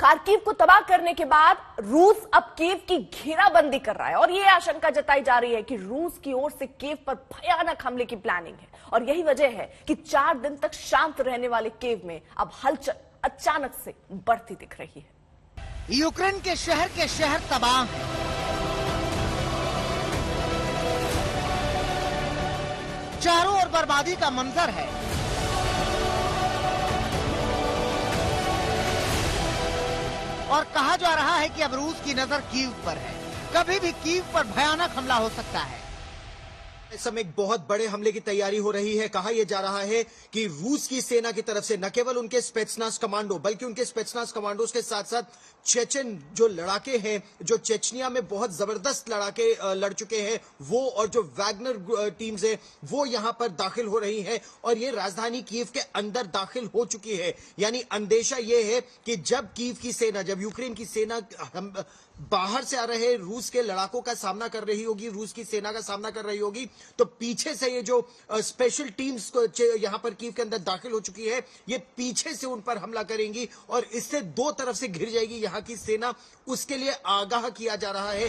Kharkiv को तबाह करने के बाद रूस अब कीव की घेराबंदी कर रहा है और यह आशंका जताई जा रही है कि रूस की ओर से कीव पर भयानक हमले की प्लानिंग है और यही वजह है कि 4 दिन तक शांत रहने वाले कीव में अब हलचल अचानक से बढ़ती दिख रही है। यूक्रेन के शहर तबाह हैं। चारों ओर बर्बादी का मंजर है। और कहा जा रहा है कि अब रूस की नजर कीव पर है। कभी भी कीव पर भयानक हमला हो सकता है। इस समय एक बहुत बड़े हमले की तैयारी हो रही है। कहा यह जा रहा है कि रूस की सेना की तरफ से न केवल उनके स्पेट्सनाज कमांडो बल्कि उनके स्पेट्सनाज कमांडोज के साथ साथ चेचन जो लड़ाके हैं, जो चेचनिया में बहुत जबरदस्त लड़ाके लड़ चुके हैं, वो और जो वैगनर टीम्स है वो यहां पर दाखिल हो रही है और ये राजधानी कीव के अंदर दाखिल हो चुकी है। यानी अंदेशा ये है कि जब कीव की सेना, जब यूक्रेन की सेना बाहर से आ रहे रूस के लड़ाकों का सामना कर रही होगी, रूस की सेना का सामना कर रही होगी, तो पीछे से ये जो स्पेशल टीम्स यहां पर कीव के अंदर दाखिल हो चुकी है, ये पीछे से उन पर हमला करेंगी और इससे दो तरफ से घिर जाएगी यहां की सेना। उसके लिए आगाह किया जा रहा है।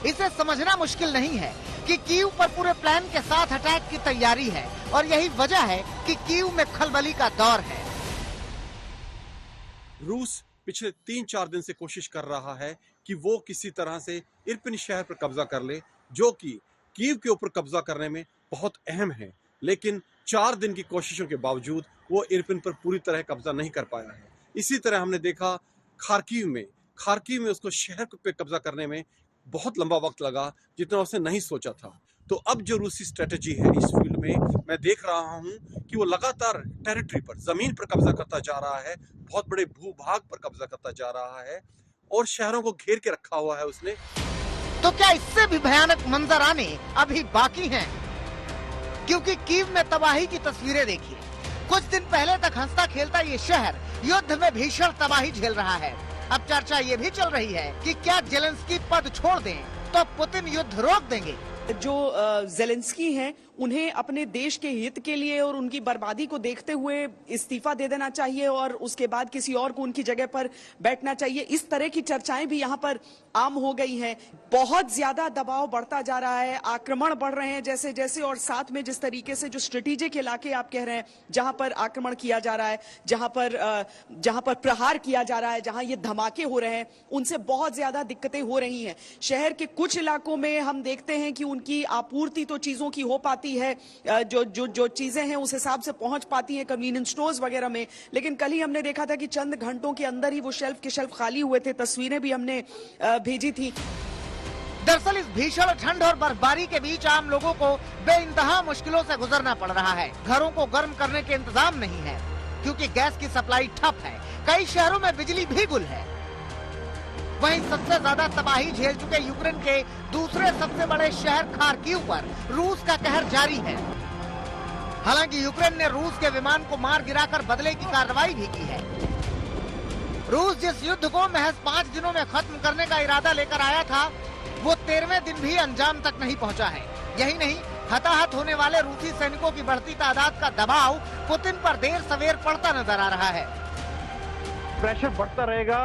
इसे समझना मुश्किल नहीं है कि कीव पर पूरे प्लान के साथ अटैक की तैयारी है और यही वजह है कि कीव में खलबली का दौर है। रूस पिछले 3-4 दिन से कोशिश कर रहा है कि वो किसी तरह से इरपिन शहर पर कब्जा कर ले, जो कि कीव के ऊपर कब्जा करने में बहुत अहम है। लेकिन 4 दिन की कोशिशों के बावजूद वो इरपिन पर पूरी तरह कब्जा नहीं कर पाया है। इसी तरह हमने देखा खार्किव में उसको शहर पे कब्जा करने में बहुत लंबा वक्त लगा, जितना उसने नहीं सोचा था। तो अब जो रूसी स्ट्रेटेजी है इस फील्ड में, मैं देख रहा हूं कि वो लगातार टेरिटरी पर, जमीन पर कब्जा करता जा रहा है, बहुत बड़े भूभाग पर कब्जा करता जा रहा है और शहरों को घेर के रखा हुआ है उसने। तो क्या इससे भी भयानक मंजर आने अभी बाकी हैं? क्योंकि कीव में तबाही की तस्वीरें देखिए। कुछ दिन पहले तक हंसता खेलता ये शहर युद्ध में भीषण तबाही झेल रहा है। अब चर्चा ये भी चल रही है कि क्या जेलेंस्की पद छोड़ दें तो पुतिन युद्ध रोक देंगे। जो जेलेंस्की हैं उन्हें अपने देश के हित के लिए और उनकी बर्बादी को देखते हुए इस्तीफा दे देना चाहिए और उसके बाद किसी और को उनकी जगह पर बैठना चाहिए। इस तरह की चर्चाएं भी यहाँ पर आम हो गई हैं। बहुत ज्यादा दबाव बढ़ता जा रहा है, आक्रमण बढ़ रहे हैं जैसे जैसे, और साथ में जिस तरीके से जो स्ट्रेटेजिक इलाके आप कह रहे हैं जहां पर आक्रमण किया जा रहा है, जहां पर प्रहार किया जा रहा है, जहां ये धमाके हो रहे हैं, उनसे बहुत ज्यादा दिक्कतें हो रही हैं। शहर के कुछ इलाकों में हम देखते हैं कि उनकी आपूर्ति तो चीजों की हो पाती है, जो चीजें हैं उस हिसाब से पहुंच पाती हैं कन्वीनियंस स्टोर्स वगैरह में, लेकिन कल ही हमने देखा था कि चंद घंटों के अंदर ही वो शेल्फ के शेल्फ खाली हुए थे। तस्वीरें भी हमने भेजी थी। दरअसल इस भीषण ठंड और बर्फबारी के बीच आम लोगों को बेइंतहा मुश्किलों से गुजरना पड़ रहा है। घरों को गर्म करने के इंतजाम नहीं है क्योंकि गैस की सप्लाई ठप है। कई शहरों में बिजली भी गुल है। वहीं सबसे ज्यादा तबाही झेल चुके यूक्रेन के दूसरे सबसे बड़े शहर खार्किव पर रूस का कहर जारी है। हालांकि यूक्रेन ने रूस के विमान को मार गिराकर बदले की कार्रवाई भी की है। रूस जिस युद्ध को महज 5 दिनों में खत्म करने का इरादा लेकर आया था, वो 13वें दिन भी अंजाम तक नहीं पहुंचा है। यही नहीं, हताहत होने वाले रूसी सैनिकों की बढ़ती तादाद का दबाव पुतिन पर देर सवेर पड़ता नजर आ रहा है। प्रेशर बढ़ता रहेगा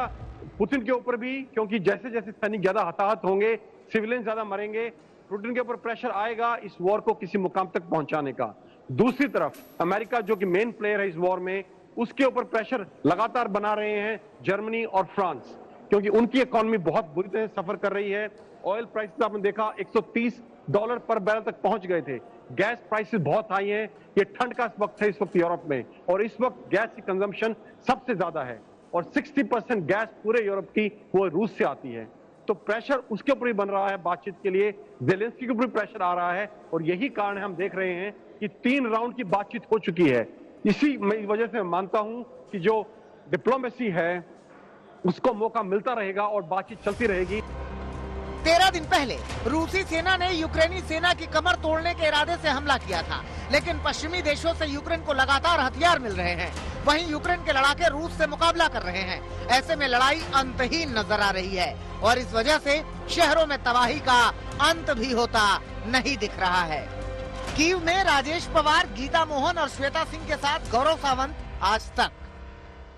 पुतिन के ऊपर भी, क्योंकि जैसे जैसे सैनिक ज्यादा हताहत होंगे, सिविलियन ज्यादा मरेंगे, पुतिन के ऊपर प्रेशर आएगा इस वॉर को किसी मुकाम तक पहुंचाने का। दूसरी तरफ अमेरिका जो कि मेन प्लेयर है इस वॉर में, उसके ऊपर प्रेशर लगातार बना रहे हैं जर्मनी और फ्रांस, क्योंकि उनकी इकोनॉमी बहुत बुरी तरह सफर कर रही है। ऑयल प्राइसेस आपने देखा $130 पर बैरल तक पहुंच गए थे। गैस प्राइसेस बहुत हाई हैं। ये ठंड का वक्त है इस वक्त यूरोप में, और इस वक्त गैस की कंजम्पशन सबसे ज्यादा है और 60% गैस पूरे यूरोप की वो रूस से आती है। तो प्रेशर उसके ऊपर ही बन रहा है बातचीत के लिए, जेलेंस्की के ऊपर प्रेशर आ रहा है और यही कारण है हम देख रहे हैं कि 3 राउंड की बातचीत हो चुकी है। इसी वजह से मैं मानता हूं कि जो डिप्लोमेसी है उसको मौका मिलता रहेगा और बातचीत चलती रहेगी। 13 दिन पहले रूसी सेना ने यूक्रेनी सेना की कमर तोड़ने के इरादे से हमला किया था, लेकिन पश्चिमी देशों से यूक्रेन को लगातार हथियार मिल रहे हैं। वहीं यूक्रेन के लड़ाके रूस से मुकाबला कर रहे हैं। ऐसे में लड़ाई अंतहीन नजर आ रही है और इस वजह से शहरों में तबाही का अंत भी होता नहीं दिख रहा है। कीव में राजेश पवार, गीता मोहन और श्वेता सिंह के साथ गौरव सावंत, आज तक।